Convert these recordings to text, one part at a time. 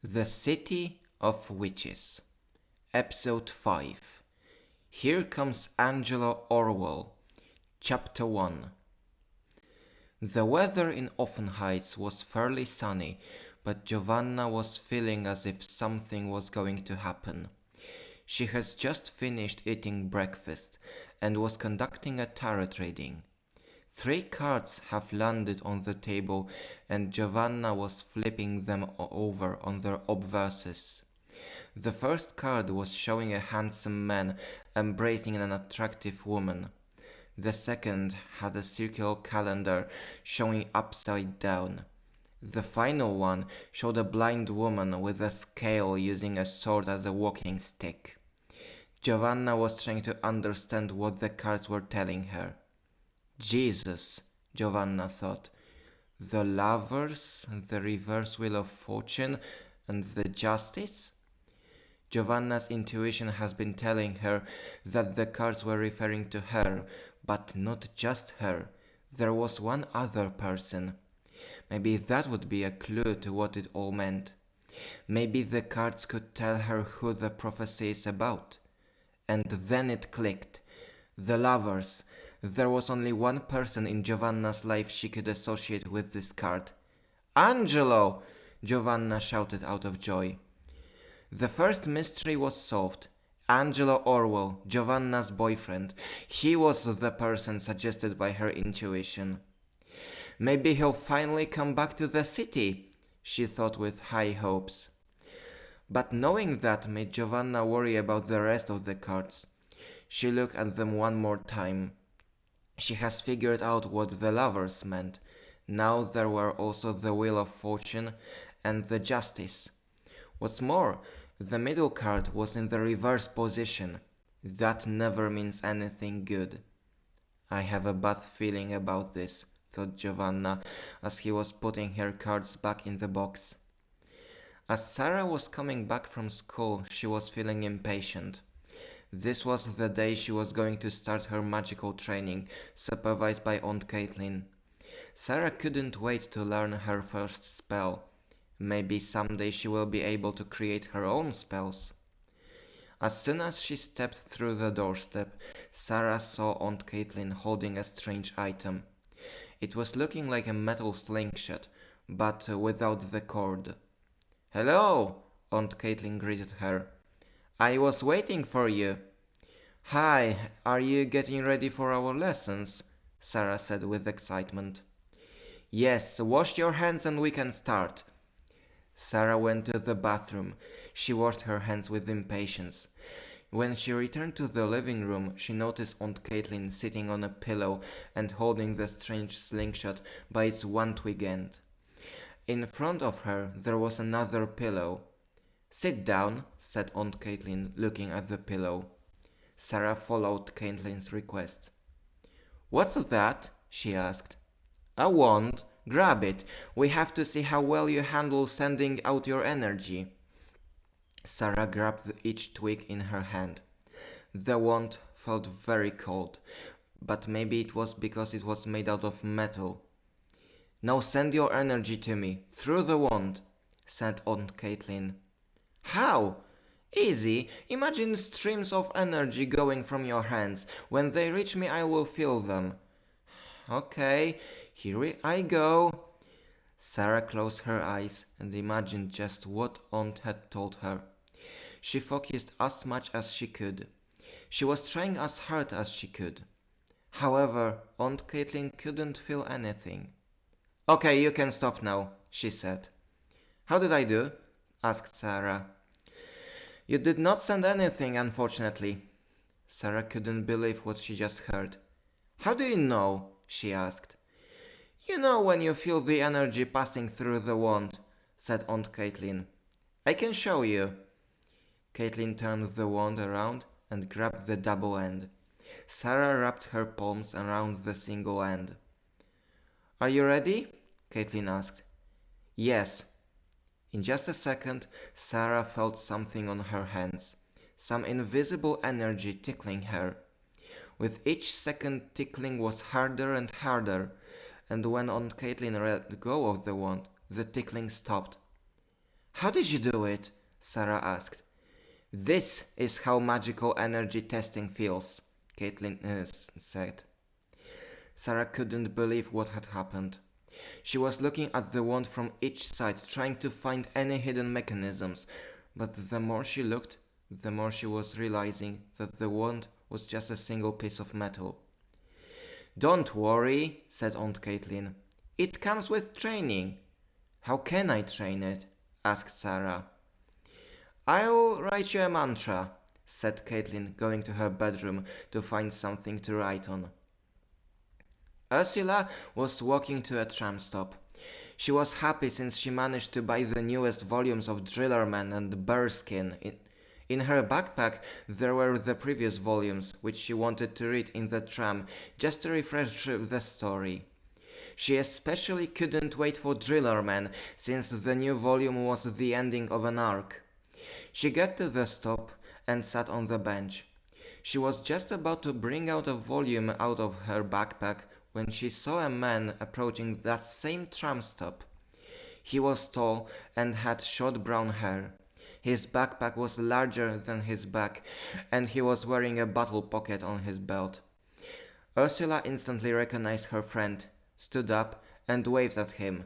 The City of Witches. Episode 5. Here comes Angelo Orwell. Chapter 1. The weather in Offen Heights was fairly sunny, but Giovanna was feeling as if something was going to happen. She has just finished eating breakfast and was conducting a tarot reading. 3 cards have landed on the table and Giovanna was flipping them over on their obverses. The first card was showing a handsome man embracing an attractive woman. The second had a circular calendar showing upside down. The final one showed a blind woman with a scale using a sword as a walking stick. Giovanna was trying to understand what the cards were telling her. Jesus, Giovanna thought. The Lovers, the Reverse Wheel of Fortune, and the Justice? Giovanna's intuition has been telling her that the cards were referring to her, but not just her. There was one other person. Maybe that would be a clue to what it all meant. Maybe the cards could tell her who the prophecy is about. And then it clicked. The Lovers. There was only one person in Giovanna's life she could associate with this card. Angelo! Giovanna shouted out of joy. The first mystery was solved. Angelo Orwell, Giovanna's boyfriend. He was the person suggested by her intuition. Maybe he'll finally come back to the city, she thought with high hopes. But knowing that made Giovanna worry about the rest of the cards. She looked at them one more time. She has figured out what the Lovers meant. Now there were also the Wheel of Fortune and the Justice. What's more, the middle card was in the reverse position. That never means anything good. I have a bad feeling about this, thought Giovanna as he was putting her cards back in the box. As Sarah was coming back from school, she was feeling impatient. This was the day she was going to start her magical training, supervised by Aunt Caitlin. Sarah couldn't wait to learn her first spell. Maybe someday she will be able to create her own spells. As soon as she stepped through the doorstep, Sarah saw Aunt Caitlin holding a strange item. It was looking like a metal slingshot, but without the cord. "Hello!" Aunt Caitlin greeted her. "I was waiting for you." "Hi, are you getting ready for our lessons?" Sarah said with excitement. "Yes, wash your hands and we can start." Sarah went to the bathroom. She washed her hands with impatience. When she returned to the living room, she noticed Aunt Caitlin sitting on a pillow and holding the strange slingshot by its one twig end. In front of her, there was another pillow. "Sit down," said Aunt Caitlin, looking at the pillow. Sarah followed Caitlin's request. "What's that?" she asked. "A wand. Grab it. We have to see how well you handle sending out your energy." Sarah grabbed each twig in her hand. The wand felt very cold, but maybe it was because it was made out of metal. "Now send your energy to me, through the wand," said Aunt Caitlin. "How?" "Easy. Imagine streams of energy going from your hands. When they reach me, I will feel them." "Okay, here I go." Sarah closed her eyes and imagined just what Aunt had told her. She focused as much as she could. She was trying as hard as she could. However, Aunt Caitlin couldn't feel anything. "Okay, you can stop now," she said. "How did I do?" asked Sarah. "You did not send anything, unfortunately." Sarah couldn't believe what she just heard. "How do you know?" she asked. "You know when you feel the energy passing through the wand," said Aunt Caitlin. "I can show you." Caitlin turned the wand around and grabbed the double end. Sarah wrapped her palms around the single end. "Are you ready?" Caitlin asked. "Yes." In just a second, Sarah felt something on her hands, some invisible energy tickling her. With each second, tickling was harder and harder, and when Aunt Caitlin let go of the wand, the tickling stopped. How did you do it? Sarah asked. This is how magical energy testing feels, Caitlin said. Sarah couldn't believe what had happened. She was looking at the wand from each side, trying to find any hidden mechanisms, but the more she looked, the more she was realizing that the wand was just a single piece of metal. Don't worry, said Aunt Caitlin. It comes with training. How can I train it? Asked Sarah. I'll write you a mantra, said Caitlin, going to her bedroom to find something to write on. Ursula was walking to a tram stop. She was happy since she managed to buy the newest volumes of Drillerman and Bearskin. In her backpack there were the previous volumes, which she wanted to read in the tram, just to refresh the story. She especially couldn't wait for Drillerman, since the new volume was the ending of an arc. She got to the stop and sat on the bench. She was just about to bring out a volume out of her backpack when she saw a man approaching that same tram stop. He was tall and had short brown hair. His backpack was larger than his back, and he was wearing a bottle pocket on his belt. Ursula instantly recognized her friend, stood up, and waved at him.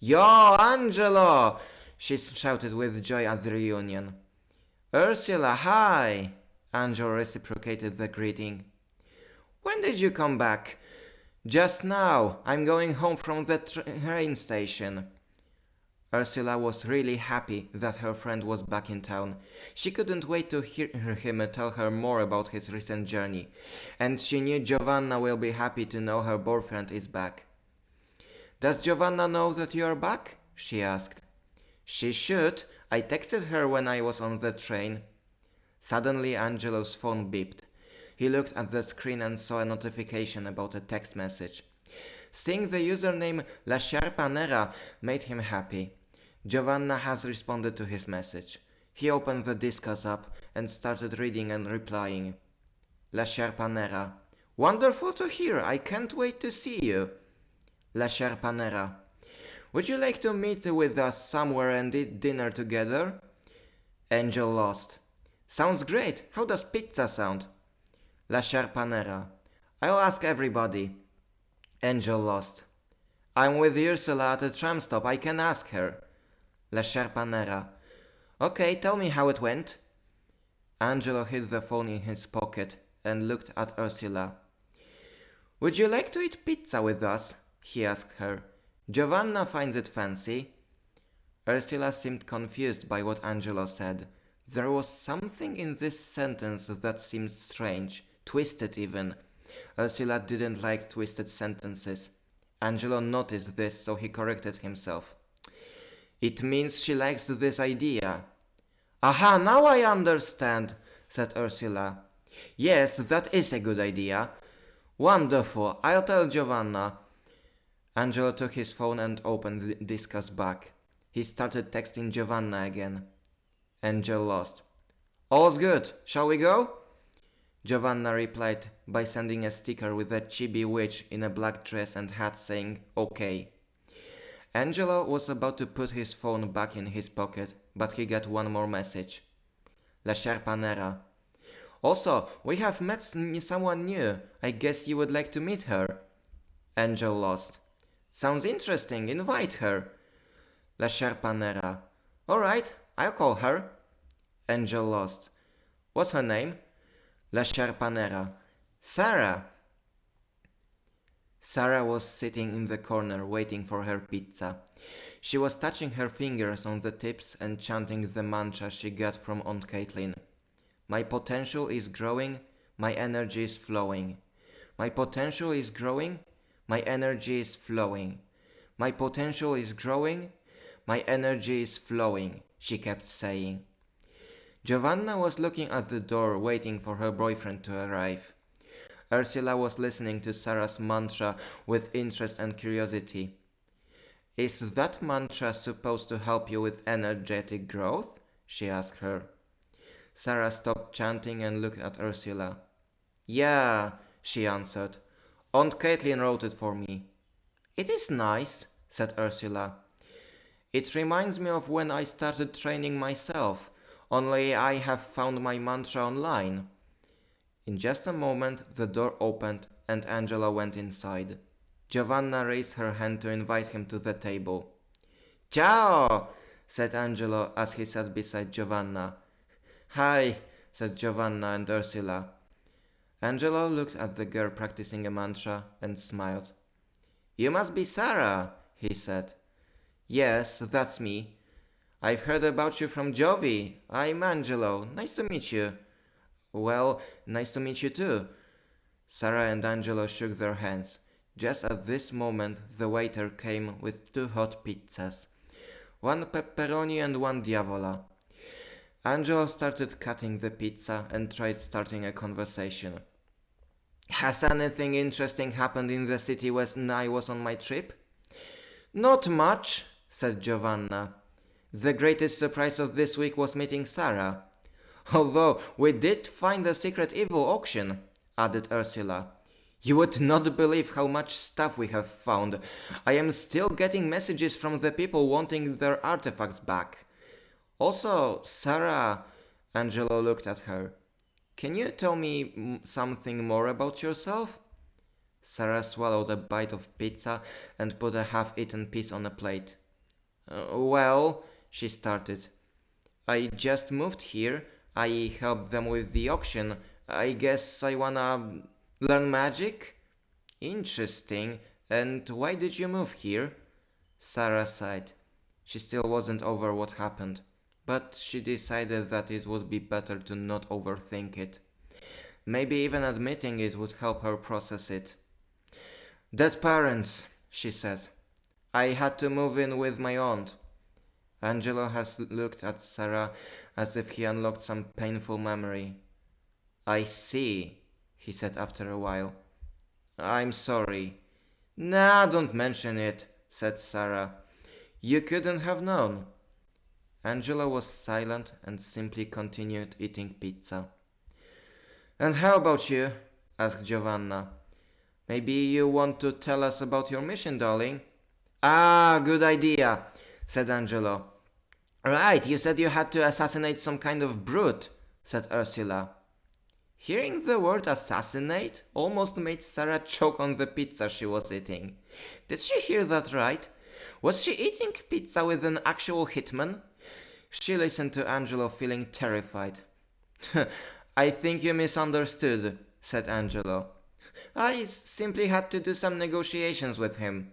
Yo, Angelo! She shouted with joy at the reunion. Ursula, hi! Angelo reciprocated the greeting. When did you come back? Just now. I'm going home from the train station. Ursula was really happy that her friend was back in town. She couldn't wait to hear him tell her more about his recent journey, and she knew Giovanna will be happy to know her boyfriend is back. Does Giovanna know that you are back? She asked. She should. I texted her when I was on the train. Suddenly Angelo's phone beeped. He looked at the screen and saw a notification about a text message. Seeing the username La Sharpanera made him happy. Giovanna has responded to his message. He opened the Discuss app and started reading and replying. La Sharpanera. Wonderful to hear. I can't wait to see you. La Sharpanera. Would you like to meet with us somewhere and eat dinner together? Angel lost. Sounds great. How does pizza sound? La Sharpanera. I'll ask everybody. Angel lost. I'm with Ursula at a tram stop. I can ask her. La Sharpanera. Okay, tell me how it went. Angelo hid the phone in his pocket and looked at Ursula. Would you like to eat pizza with us? He asked her. Giovanna finds it fancy. Ursula seemed confused by what Angelo said. There was something in this sentence that seemed strange, twisted even. Ursula didn't like twisted sentences. Angelo noticed this, so he corrected himself. It means she likes this idea. Aha, now I understand, said Ursula. Yes, that is a good idea. Wonderful, I'll tell Giovanna. Angelo took his phone and opened the Discuss back. He started texting Giovanna again. Angel lost. All's good, shall we go? Giovanna replied by sending a sticker with a chibi witch in a black dress and hat saying, OK. Angelo was about to put his phone back in his pocket, but he got one more message. La Sharpanera. Also, we have met someone new. I guess you would like to meet her. Angel lost. Sounds interesting, invite her. La Sharpanera. Alright, I'll call her. Angel lost. What's her name? La Sharpanera. Sarah. Sarah was sitting in the corner waiting for her pizza. She was touching her fingers on the tips and chanting the mantra she got from Aunt Caitlin. My potential is growing, my energy is flowing. My potential is growing, my energy is flowing. My potential is growing, my energy is flowing, she kept saying. Giovanna was looking at the door waiting for her boyfriend to arrive. Ursula was listening to Sarah's mantra with interest and curiosity. Is that mantra supposed to help you with energetic growth? She asked her. Sarah stopped chanting and looked at Ursula. Yeah, she answered. Aunt Caitlin wrote it for me. It is nice, said Ursula. It reminds me of when I started training myself, only I have found my mantra online. In just a moment, the door opened and Angela went inside. Giovanna raised her hand to invite him to the table. Ciao, said Angelo as he sat beside Giovanna. Hi, said Giovanna and Ursula. Angelo looked at the girl practicing a mantra and smiled. You must be Sarah, he said. Yes, that's me. I've heard about you from Jovi. I'm Angelo. Nice to meet you. Well, nice to meet you too. Sarah and Angelo shook their hands. Just at this moment, the waiter came with 2 hot pizzas. 1 pepperoni and 1 diavola. Angelo started cutting the pizza and tried starting a conversation. Has anything interesting happened in the city when I was on my trip? Not much, said Giovanna. The greatest surprise of this week was meeting Sarah. Although we did find a secret evil auction, added Ursula. You would not believe how much stuff we have found. I am still getting messages from the people wanting their artifacts back. Also, Sarah, Angelo looked at her. Can you tell me something more about yourself? Sarah swallowed a bite of pizza and put a half-eaten piece on a plate. Well, she started. I just moved here. I helped them with the auction. I guess I wanna learn magic? Interesting. And why did you move here? Sarah sighed. She still wasn't over what happened, but she decided that it would be better to not overthink it. Maybe even admitting it would help her process it. Dead parents, she said. I had to move in with my aunt. Angelo has looked at Sarah as if he unlocked some painful memory. I see, he said after a while. I'm sorry. Nah, don't mention it, said Sarah. You couldn't have known. Angelo was silent and simply continued eating pizza. And how about you? Asked Giovanna. Maybe you want to tell us about your mission, darling? Ah, good idea, said Angelo. Right, you said you had to assassinate some kind of brute, said Ursula. Hearing the word assassinate almost made Sarah choke on the pizza she was eating. Did she hear that right? Was she eating pizza with an actual hitman? She listened to Angelo feeling terrified. I think you misunderstood, said Angelo. I simply had to do some negotiations with him.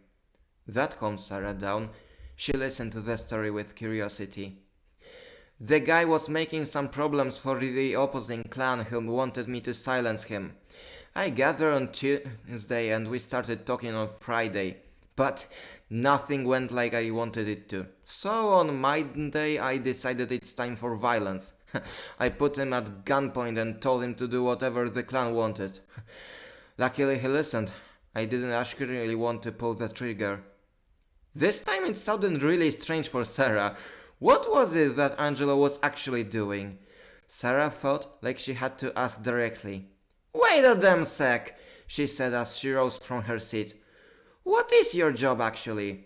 That calmed Sarah down. She listened to the story with curiosity. The guy was making some problems for the opposing clan who wanted me to silence him. I gathered on Tuesday and we started talking on Friday, but nothing went like I wanted it to. So on my day I decided it's time for violence. I put him at gunpoint and told him to do whatever the clan wanted. Luckily he listened. I didn't actually really want to pull the trigger. This time it sounded really strange for Sarah. What was it that Angelo was actually doing? Sarah felt like she had to ask directly. Wait a damn sec, she said as she rose from her seat. What is your job actually?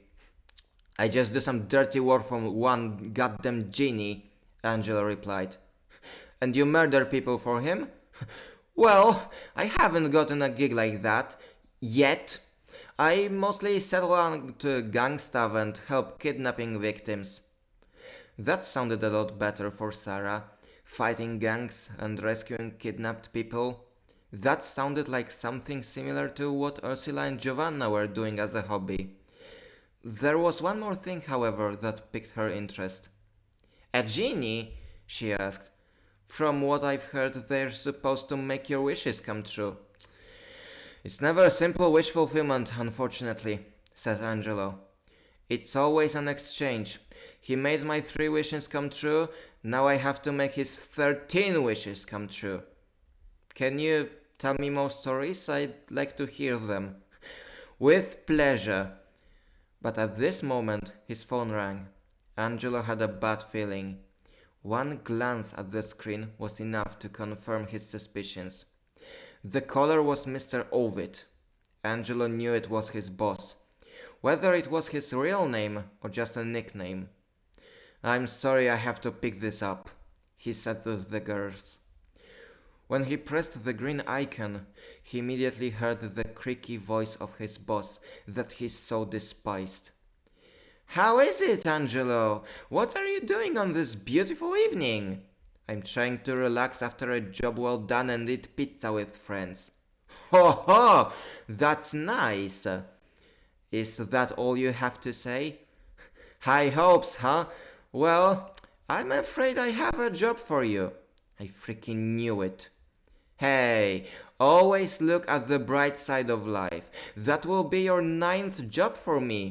I just do some dirty work for one goddamn genie, Angelo replied. And you murder people for him? Well, I haven't gotten a gig like that. Yet. I mostly settle on to gang stuff and help kidnapping victims. That sounded a lot better for Sarah. Fighting gangs and rescuing kidnapped people. That sounded like something similar to what Ursula and Giovanna were doing as a hobby. There was one more thing, however, that piqued her interest. A genie? She asked. From what I've heard, they're supposed to make your wishes come true. It's never a simple wish fulfillment, unfortunately, said Angelo. It's always an exchange. He made my 3 wishes come true, now I have to make his 13 wishes come true. Can you tell me more stories? I'd like to hear them. With pleasure. But at this moment, his phone rang. Angelo had a bad feeling. One glance at the screen was enough to confirm his suspicions. The caller was Mr. Ovid. Angelo knew it was his boss. whether it was his real name or just a nickname. "I'm sorry I have to pick this up," he said to the girls. When he pressed the green icon, he immediately heard the creaky voice of his boss that he so despised. "How is it, Angelo? What are you doing on this beautiful evening?" "I'm trying to relax after a job well done and eat pizza with friends." "Ho ho! That's nice. Is that all you have to say?" "High hopes, huh? Well, I'm afraid I have a job for you." I freaking knew it. "Hey, always look at the bright side of life. That will be your 9th job for me."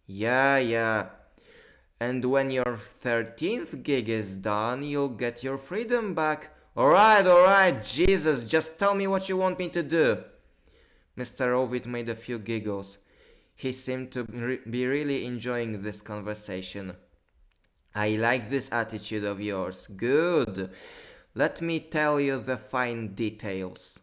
Yeah. "And when your 13th gig is done, you'll get your freedom back." Alright, Jesus, just tell me what you want me to do." Mr. Ovid made a few giggles. He seemed to be really enjoying this conversation. "I like this attitude of yours. Good. Let me tell you the fine details."